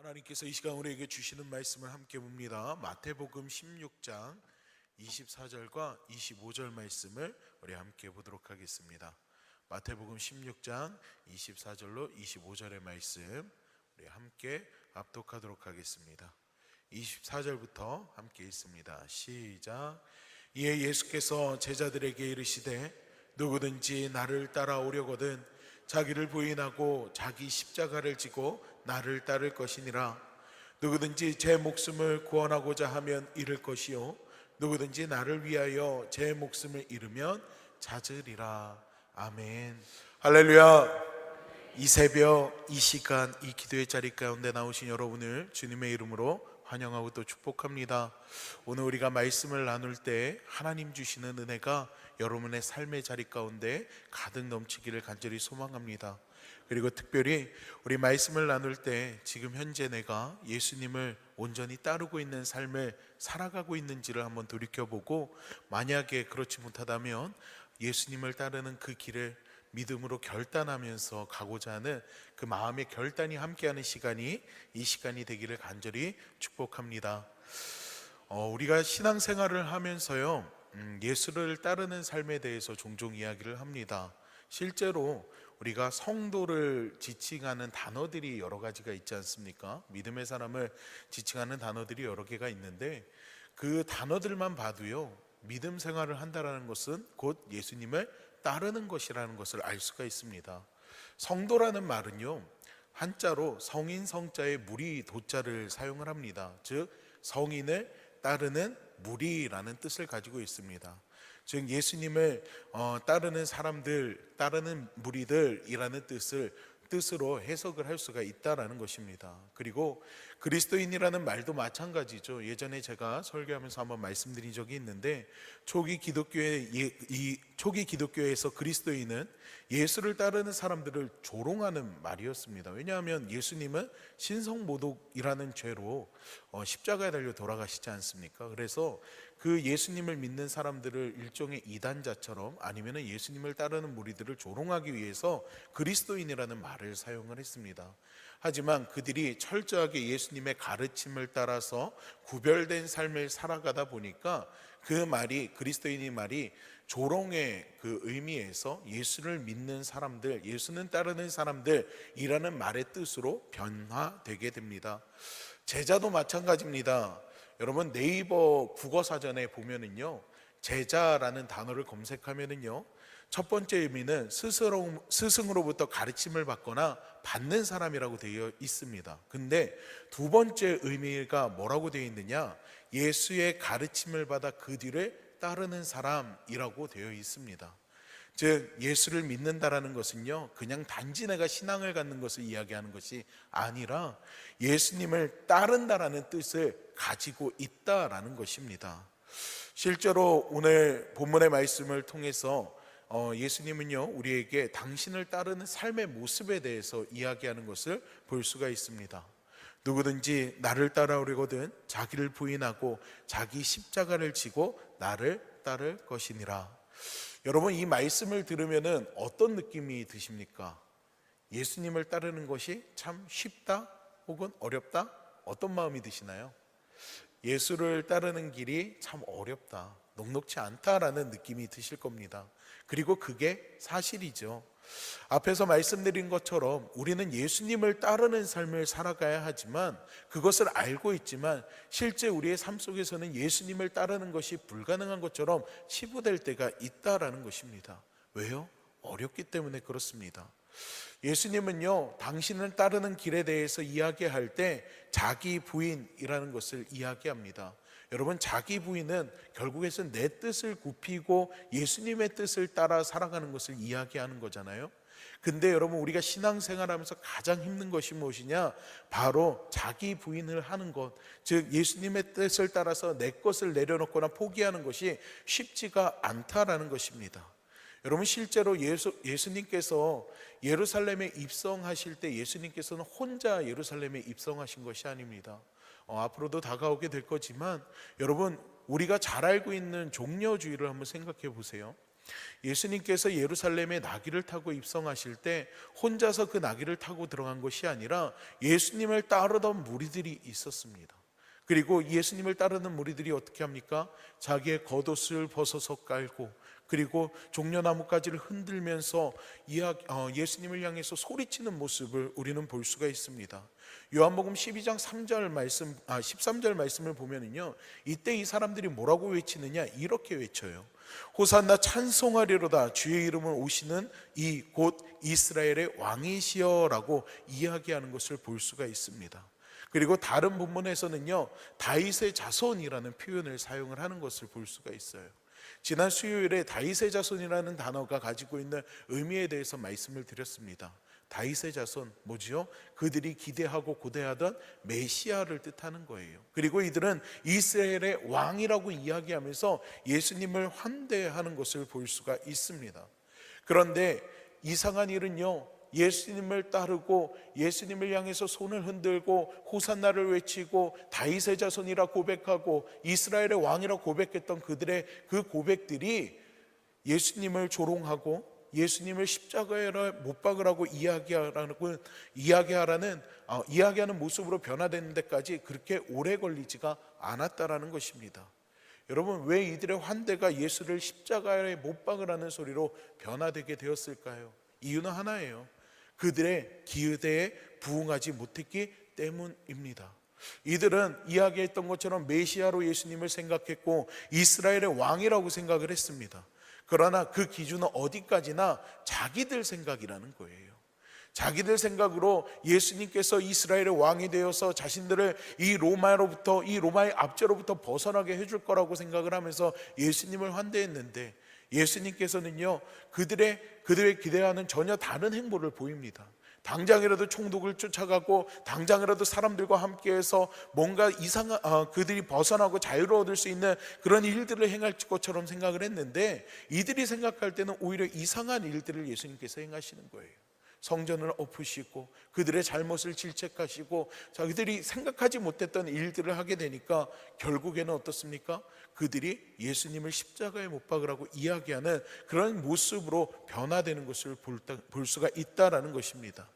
하나님께서 이 시간 우리에게 주시는 말씀을 함께 봅니다. 마태복음 16장 24절과 25절 말씀을 우리 함께 보도록 하겠습니다. 마태복음 16장 24절로 25절의 말씀 우리 함께 합독하도록 하겠습니다. 24절부터 함께 읽습니다. 시작. 이에 예수께서 제자들에게 이르시되 누구든지 나를 따라오려거든 자기를 부인하고 자기 십자가를 지고 나를 따를 것이니라. 누구든지 제 목숨을 구원하고자 하면 잃을 것이요 누구든지 나를 위하여 제 목숨을 잃으면 찾으리라. 아멘. 할렐루야. 이 새벽 이 시간 이 기도의 자리 가운데 나오신 여러분을 주님의 이름으로 환영하고 또 축복합니다. 오늘 우리가 말씀을 나눌 때 하나님 주시는 은혜가 여러분의 삶의 자리 가운데 가득 넘치기를 간절히 소망합니다. 그리고 특별히 우리 말씀을 나눌 때 지금 현재 내가 예수님을 온전히 따르고 있는 삶을 살아가고 있는지를 한번 돌이켜보고, 만약에 그렇지 못하다면 예수님을 따르는 그 길을 믿음으로 결단하면서 가고자 하는 그 마음의 결단이 함께하는 시간이 이 시간이 되기를 간절히 축복합니다. 우리가 신앙생활을 하면서요 예수를 따르는 삶에 대해서 종종 이야기를 합니다. 실제로 우리가 성도를 지칭하는 단어들이 여러 가지가 있지 않습니까? 믿음의 사람을 지칭하는 단어들이 여러 개가 있는데 그 단어들만 봐도요 믿음 생활을 한다는 것은 곧 예수님을 따르는 것이라는 것을 알 수가 있습니다. 성도라는 말은요 한자로 성인 성자의 무리 도자를 사용을 합니다. 즉 성인을 따르는 무리라는 뜻을 가지고 있습니다. 즉 예수님을 따르는 사람들, 따르는 무리들이라는 뜻으로 해석을 할 수가 있다라는 것입니다. 그리고 그리스도인이라는 말도 마찬가지죠. 예전에 제가 설교하면서 한번 말씀드린 적이 있는데 초기 기독교에서 그리스도인은 예수를 따르는 사람들을 조롱하는 말이었습니다. 왜냐하면 예수님은 신성모독이라는 죄로 십자가에 달려 돌아가시지 않습니까? 그래서 그 예수님을 믿는 사람들을 일종의 이단자처럼 아니면 예수님을 따르는 무리들을 조롱하기 위해서 그리스도인이라는 말을 사용을 했습니다. 하지만 그들이 철저하게 예수님의 가르침을 따라서 구별된 삶을 살아가다 보니까 그 말이, 그리스도인의 말이 조롱의 그 의미에서 예수를 믿는 사람들, 예수는 따르는 사람들이라는 말의 뜻으로 변화되게 됩니다. 제자도 마찬가지입니다. 여러분 네이버 국어사전에 보면은요 제자라는 단어를 검색하면은요 첫 번째 의미는 스승으로부터 가르침을 받거나 받는 사람이라고 되어 있습니다. 근데 두 번째 의미가 뭐라고 되어 있느냐, 예수의 가르침을 받아 그 뒤를 따르는 사람이라고 되어 있습니다. 즉 예수를 믿는다라는 것은요 그냥 단지 내가 신앙을 갖는 것을 이야기하는 것이 아니라 예수님을 따른다라는 뜻을 가지고 있다라는 것입니다. 실제로 오늘 본문의 말씀을 통해서 예수님은요 우리에게 당신을 따르는 삶의 모습에 대해서 이야기하는 것을 볼 수가 있습니다. 누구든지 나를 따라오려거든 자기를 부인하고 자기 십자가를 지고 나를 따를 것이니라. 여러분 이 말씀을 들으면은 어떤 느낌이 드십니까? 예수님을 따르는 것이 참 쉽다 혹은 어렵다? 어떤 마음이 드시나요? 예수를 따르는 길이 참 어렵다, 녹록지 않다라는 느낌이 드실 겁니다. 그리고 그게 사실이죠. 앞에서 말씀드린 것처럼 우리는 예수님을 따르는 삶을 살아가야 하지만, 그것을 알고 있지만 실제 우리의 삶 속에서는 예수님을 따르는 것이 불가능한 것처럼 치부될 때가 있다라는 것입니다. 왜요? 어렵기 때문에 그렇습니다. 예수님은요 당신을 따르는 길에 대해서 이야기할 때 자기 부인이라는 것을 이야기합니다. 여러분 자기 부인은 결국에는 내 뜻을 굽히고 예수님의 뜻을 따라 살아가는 것을 이야기하는 거잖아요. 근데 여러분 우리가 신앙생활하면서 가장 힘든 것이 무엇이냐, 바로 자기 부인을 하는 것, 즉 예수님의 뜻을 따라서 내 것을 내려놓거나 포기하는 것이 쉽지가 않다라는 것입니다. 여러분 실제로 예수님께서 예루살렘에 입성하실 때 예수님께서는 혼자 예루살렘에 입성하신 것이 아닙니다. 앞으로도 다가오게 될 거지만 여러분 우리가 잘 알고 있는 종려주의를 한번 생각해 보세요. 예수님께서 예루살렘에 나귀를 타고 입성하실 때 혼자서 그 나귀를 타고 들어간 것이 아니라 예수님을 따르던 무리들이 있었습니다. 그리고 예수님을 따르는 무리들이 어떻게 합니까? 자기의 겉옷을 벗어서 깔고, 그리고 종려나무가지를 흔들면서 예수님을 향해서 소리치는 모습을 우리는 볼 수가 있습니다. 요한복음 12장 13절 말씀을 보면은요, 이때 이 사람들이 뭐라고 외치느냐, 이렇게 외쳐요. 호산나 찬송하리로다, 주의 이름은 오시는 이 곧 이스라엘의 왕이시여라고 이야기하는 것을 볼 수가 있습니다. 그리고 다른 본문에서는요, 다윗의 자손이라는 표현을 사용을 하는 것을 볼 수가 있어요. 지난 수요일에 다윗의 자손이라는 단어가 가지고 있는 의미에 대해서 말씀을 드렸습니다. 다윗의 자손 뭐지요? 그들이 기대하고 고대하던 메시아를 뜻하는 거예요. 그리고 이들은 이스라엘의 왕이라고 이야기하면서 예수님을 환대하는 것을 볼 수가 있습니다. 그런데 이상한 일은요, 예수님을 따르고 예수님을 향해서 손을 흔들고 호산나를 외치고 다윗의 자손이라 고백하고 이스라엘의 왕이라 고백했던 그들의 그 고백들이 예수님을 조롱하고 예수님을 십자가에 못 박으라고 이야기하는 모습으로 변화되는 데까지 그렇게 오래 걸리지가 않았다라는 것입니다. 여러분, 왜 이들의 환대가 예수를 십자가에 못 박으라는 소리로 변화되게 되었을까요? 이유는 하나예요. 그들의 기대에 부응하지 못했기 때문입니다. 이들은 이야기했던 것처럼 메시아로 예수님을 생각했고 이스라엘의 왕이라고 생각을 했습니다. 그러나 그 기준은 어디까지나 자기들 생각이라는 거예요. 자기들 생각으로 예수님께서 이스라엘의 왕이 되어서 자신들을 이 로마의 압제로부터 벗어나게 해줄 거라고 생각을 하면서 예수님을 환대했는데, 예수님께서는요, 그들의 기대와는 전혀 다른 행보를 보입니다. 당장이라도 총독을 쫓아가고 당장이라도 사람들과 함께해서 뭔가 그들이 벗어나고 자유를 얻을 수 있는 그런 일들을 행할 것처럼 생각을 했는데, 이들이 생각할 때는 오히려 이상한 일들을 예수님께서 행하시는 거예요. 성전을 엎으시고 그들의 잘못을 질책하시고 그들이 생각하지 못했던 일들을 하게 되니까 결국에는 어떻습니까? 그들이 예수님을 십자가에 못 박으라고 이야기하는 그런 모습으로 변화되는 것을 볼 수가 있다라는 것입니다.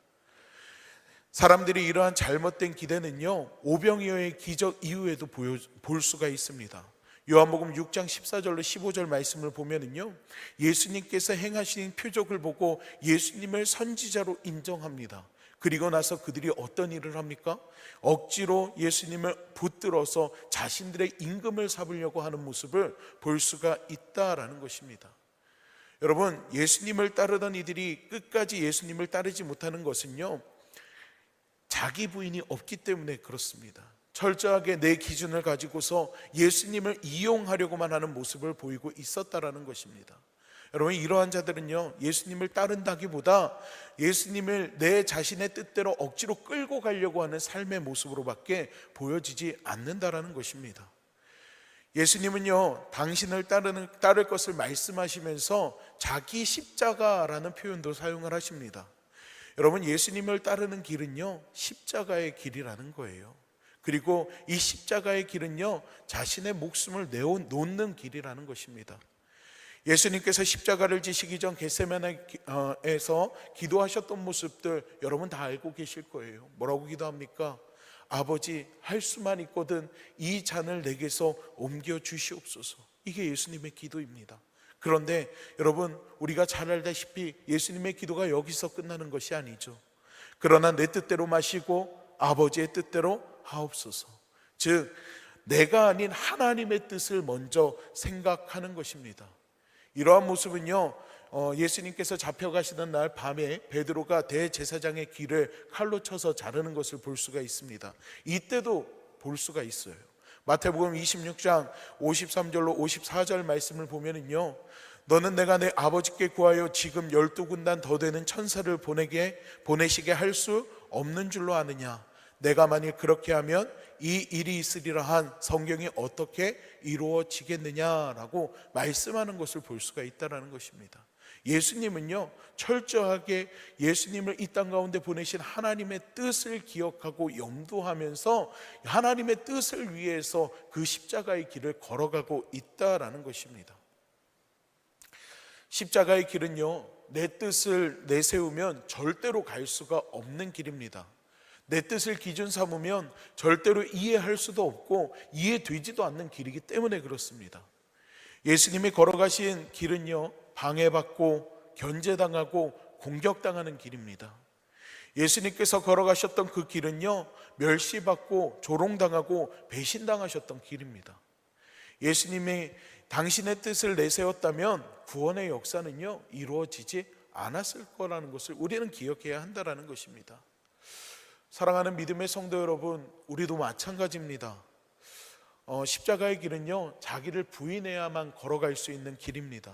사람들이 이러한 잘못된 기대는요, 오병이어의 기적 이후에도 볼 수가 있습니다. 요한복음 6장 14절로 15절 말씀을 보면은요, 예수님께서 행하신 표적을 보고 예수님을 선지자로 인정합니다. 그리고 나서 그들이 어떤 일을 합니까? 억지로 예수님을 붙들어서 자신들의 임금을 삼으려고 하는 모습을 볼 수가 있다라는 것입니다. 여러분, 예수님을 따르던 이들이 끝까지 예수님을 따르지 못하는 것은요, 자기 부인이 없기 때문에 그렇습니다. 철저하게 내 기준을 가지고서 예수님을 이용하려고만 하는 모습을 보이고 있었다라는 것입니다. 여러분, 이러한 자들은요, 예수님을 따른다기보다 예수님을 내 자신의 뜻대로 억지로 끌고 가려고 하는 삶의 모습으로밖에 보여지지 않는다라는 것입니다. 예수님은요, 당신을 따를 것을 말씀하시면서 자기 십자가라는 표현도 사용을 하십니다. 여러분, 예수님을 따르는 길은요, 십자가의 길이라는 거예요. 그리고 이 십자가의 길은요, 자신의 목숨을 내놓는 길이라는 것입니다. 예수님께서 십자가를 지시기 전 겟세마네에서 기도하셨던 모습들 여러분 다 알고 계실 거예요. 뭐라고 기도합니까? 아버지, 할 수만 있거든 이 잔을 내게서 옮겨 주시옵소서. 이게 예수님의 기도입니다. 그런데 여러분, 우리가 잘 알다시피 예수님의 기도가 여기서 끝나는 것이 아니죠. 그러나 내 뜻대로 마시고 아버지의 뜻대로 하옵소서. 즉, 내가 아닌 하나님의 뜻을 먼저 생각하는 것입니다. 이러한 모습은요, 예수님께서 잡혀가시던 날 밤에 베드로가 대제사장의 귀를 칼로 쳐서 자르는 것을 볼 수가 있습니다. 이때도 볼 수가 있어요. 마태복음 26장 53절로 54절 말씀을 보면은요, 너는 내가 내 아버지께 구하여 지금 12군단 더 되는 천사를 보내시게 할 수 없는 줄로 아느냐? 내가 만일 그렇게 하면 이 일이 있으리라 한 성경이 어떻게 이루어지겠느냐라고 말씀하는 것을 볼 수가 있다는 것입니다. 예수님은요, 철저하게 예수님을 이 땅 가운데 보내신 하나님의 뜻을 기억하고 염두하면서 하나님의 뜻을 위해서 그 십자가의 길을 걸어가고 있다라는 것입니다. 십자가의 길은요, 내 뜻을 내세우면 절대로 갈 수가 없는 길입니다. 내 뜻을 기준 삼으면 절대로 이해할 수도 없고 이해되지도 않는 길이기 때문에 그렇습니다. 예수님이 걸어가신 길은요, 방해받고 견제당하고 공격당하는 길입니다. 예수님께서 걸어가셨던 그 길은요, 멸시받고 조롱당하고 배신당하셨던 길입니다. 예수님이 당신의 뜻을 내세웠다면 구원의 역사는요, 이루어지지 않았을 거라는 것을 우리는 기억해야 한다는 것입니다. 사랑하는 믿음의 성도 여러분, 우리도 마찬가지입니다. 십자가의 길은요, 자기를 부인해야만 걸어갈 수 있는 길입니다.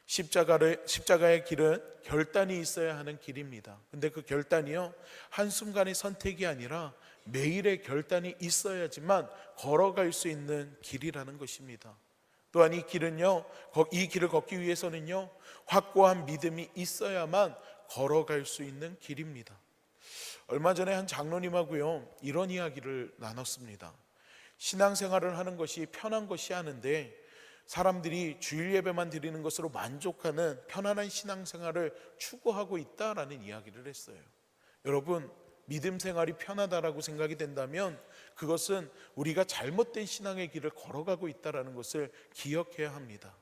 십자가의 길은 결단이 있어야 하는 길입니다. 근데 그 결단이요, 한순간의 선택이 아니라 매일의 결단이 있어야지만 걸어갈 수 있는 길이라는 것입니다. 또한 이 길은요, 이 길을 걷기 위해서는요, 확고한 믿음이 있어야만 걸어갈 수 있는 길입니다. 얼마 전에 한 장로님하고요, 이런 이야기를 나눴습니다. 신앙생활을 하는 것이 편한 것이 아닌데 사람들이 주일 예배만 드리는 것으로 만족하는 편안한 신앙생활을 추구하고 있다라는 이야기를 했어요. 여러분, 믿음 생활이 편하다라고 생각이 된다면 그것은 우리가 잘못된 신앙의 길을 걸어가고 있다는 것을 기억해야 합니다.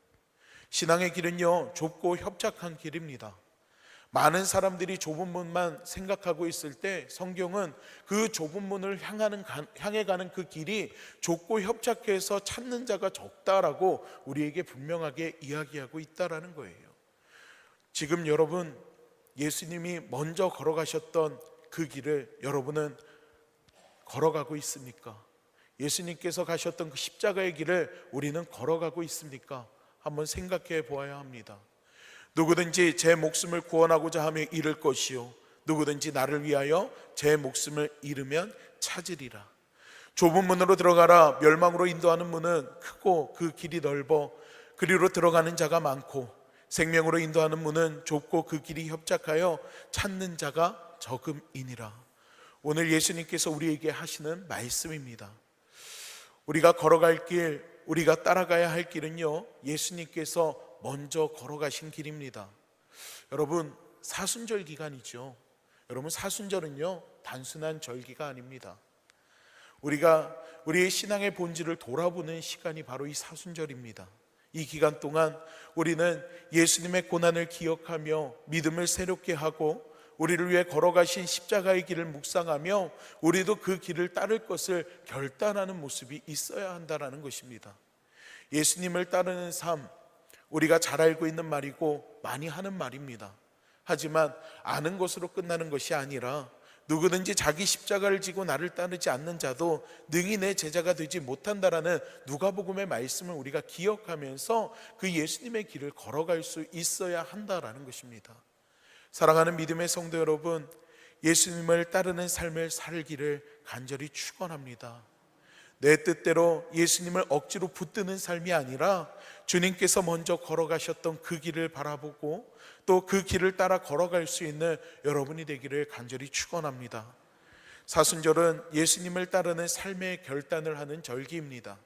신앙의 길은요, 좁고 협착한 길입니다. 많은 사람들이 좁은 문만 생각하고 있을 때 성경은 그 좁은 문을 향해 가는 그 길이 좁고 협착해서 찾는 자가 적다라고 우리에게 분명하게 이야기하고 있다라는 거예요. 지금 여러분, 예수님이 먼저 걸어가셨던 그 길을 여러분은 걸어가고 있습니까? 예수님께서 가셨던 그 십자가의 길을 우리는 걸어가고 있습니까? 한번 생각해 보아야 합니다. 누구든지 제 목숨을 구원하고자 하며 잃을 것이요, 누구든지 나를 위하여 제 목숨을 잃으면 찾으리라. 좁은 문으로 들어가라. 멸망으로 인도하는 문은 크고 그 길이 넓어 그리로 들어가는 자가 많고, 생명으로 인도하는 문은 좁고 그 길이 협착하여 찾는 자가 적음이니라. 오늘 예수님께서 우리에게 하시는 말씀입니다. 우리가 걸어갈 길, 우리가 따라가야 할 길은요, 예수님께서 먼저 걸어가신 길입니다. 여러분, 사순절 기간이죠. 여러분, 사순절은요, 단순한 절기가 아닙니다. 우리가 우리의 신앙의 본질을 돌아보는 시간이 바로 이 사순절입니다. 이 기간 동안 우리는 예수님의 고난을 기억하며 믿음을 새롭게 하고 우리를 위해 걸어가신 십자가의 길을 묵상하며 우리도 그 길을 따를 것을 결단하는 모습이 있어야 한다는 것입니다. 예수님을 따르는 삶, 우리가 잘 알고 있는 말이고 많이 하는 말입니다. 하지만 아는 것으로 끝나는 것이 아니라 누구든지 자기 십자가를 지고 나를 따르지 않는 자도 능히 내 제자가 되지 못한다라는 누가복음의 말씀을 우리가 기억하면서 그 예수님의 길을 걸어갈 수 있어야 한다라는 것입니다. 사랑하는 믿음의 성도 여러분, 예수님을 따르는 삶을 살기를 간절히 축원합니다. 내 뜻대로 예수님을 억지로 붙드는 삶이 아니라 주님께서 먼저 걸어가셨던 그 길을 바라보고 또 그 길을 따라 걸어갈 수 있는 여러분이 되기를 간절히 축원합니다. 사순절은 예수님을 따르는 삶의 결단을 하는 절기입니다.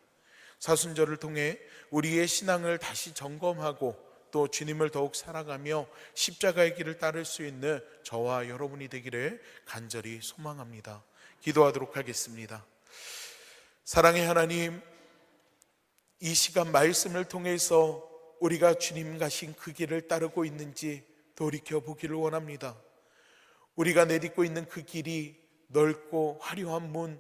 사순절을 통해 우리의 신앙을 다시 점검하고 또 주님을 더욱 사랑하며 십자가의 길을 따를 수 있는 저와 여러분이 되기를 간절히 소망합니다. 기도하도록 하겠습니다. 사랑의 하나님, 이 시간 말씀을 통해서 우리가 주님 가신 그 길을 따르고 있는지 돌이켜보기를 원합니다. 우리가 내딛고 있는 그 길이 넓고 화려한 문,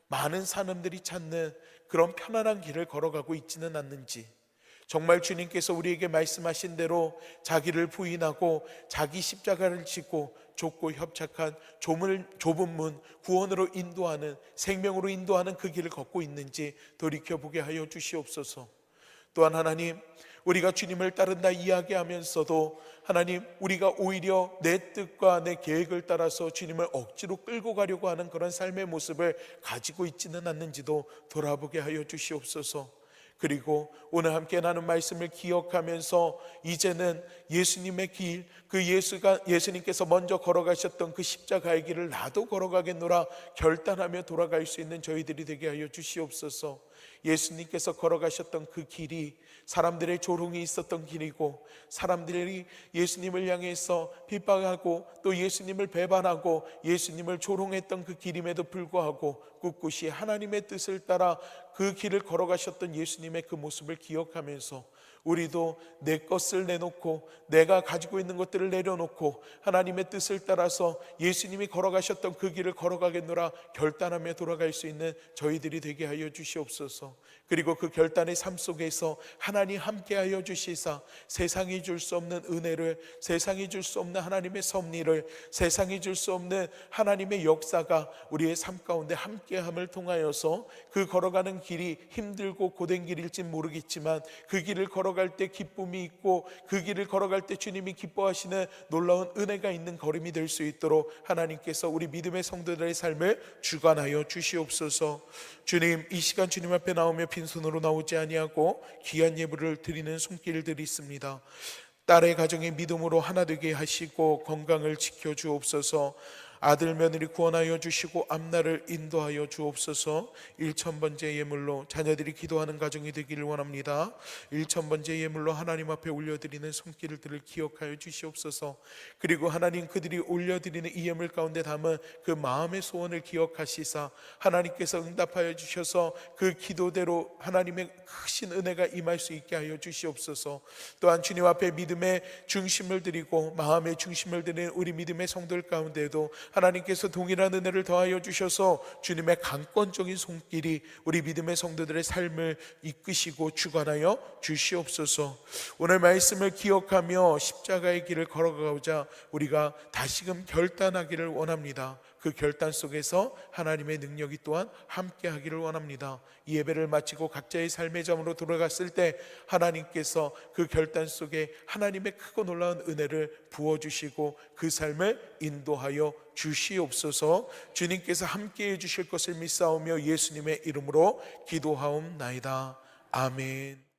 많은 사람들이 찾는 그런 편안한 길을 걸어가고 있지는 않는지, 정말 주님께서 우리에게 말씀하신 대로 자기를 부인하고 자기 십자가를 지고 좁고 협착한 좁은 문, 구원으로 인도하는, 생명으로 인도하는 그 길을 걷고 있는지 돌이켜보게 하여 주시옵소서. 또한 하나님, 우리가 주님을 따른다 이야기하면서도 하나님, 우리가 오히려 내 뜻과 내 계획을 따라서 주님을 억지로 끌고 가려고 하는 그런 삶의 모습을 가지고 있지는 않는지도 돌아보게 하여 주시옵소서. 그리고 오늘 함께 나눈 말씀을 기억하면서 이제는 예수님의 길, 예수님께서 먼저 걸어가셨던 그 십자가의 길을 나도 걸어가겠노라 결단하며 돌아갈 수 있는 저희들이 되게 하여 주시옵소서. 예수님께서 걸어가셨던 그 길이 사람들의 조롱이 있었던 길이고, 사람들이 예수님을 향해서 핍박하고 또 예수님을 배반하고 예수님을 조롱했던 그 길임에도 불구하고 꿋꿋이 하나님의 뜻을 따라 그 길을 걸어가셨던 예수님의 그 모습을 기억하면서 우리도 내 것을 내놓고 내가 가지고 있는 것들을 내려놓고 하나님의 뜻을 따라서 예수님이 걸어가셨던 그 길을 걸어가겠노라 결단하며 돌아갈 수 있는 저희들이 되게 하여 주시옵소서. 그리고 그 결단의 삶 속에서 하나님 함께하여 주시사 세상이 줄 수 없는 은혜를, 세상이 줄 수 없는 하나님의 섭리를, 세상이 줄 수 없는 하나님의 역사가 우리의 삶 가운데 함께함을 통하여서 그 걸어가는 길이 힘들고 고된 길일지 모르겠지만 그 길을 걸어갈 때 기쁨이 있고 그 길을 걸어갈 때 주님이 기뻐하시는 놀라운 은혜가 있는 걸음이 될 수 있도록 하나님께서 우리 믿음의 성도들의 삶을 주관하여 주시옵소서. 주님, 이 시간 주님 앞에 나오며 빈손으로 나오지 아니하고 귀한 예물을 드리는 손길들이 있습니다. 딸의 가정의 믿음으로 하나 되게 하시고 건강을 지켜 주옵소서. 아들 며느리 구원하여 주시고 앞날을 인도하여 주옵소서. 1,000번째 예물로 자녀들이 기도하는 가정이 되기를 원합니다. 1,000번째 예물로 하나님 앞에 올려드리는 손길들을 기억하여 주시옵소서. 그리고 하나님, 그들이 올려드리는 이 예물 가운데 담은 그 마음의 소원을 기억하시사 하나님께서 응답하여 주셔서 그 기도대로 하나님의 크신 은혜가 임할 수 있게 하여 주시옵소서. 또한 주님 앞에 믿음의 중심을 드리고 마음의 중심을 드리는 우리 믿음의 성도들 가운데도 하나님께서 동일한 은혜를 더하여 주셔서 주님의 강권적인 손길이 우리 믿음의 성도들의 삶을 이끄시고 주관하여 주시옵소서. 오늘 말씀을 기억하며 십자가의 길을 걸어가고자 우리가 다시금 결단하기를 원합니다. 그 결단 속에서 하나님의 능력이 또한 함께하기를 원합니다. 이 예배를 마치고 각자의 삶의 점으로 돌아갔을 때 하나님께서 그 결단 속에 하나님의 크고 놀라운 은혜를 부어주시고 그 삶을 인도하여 주시옵소서. 주님께서 함께해 주실 것을 믿사오며 예수님의 이름으로 기도하옵나이다. 아멘.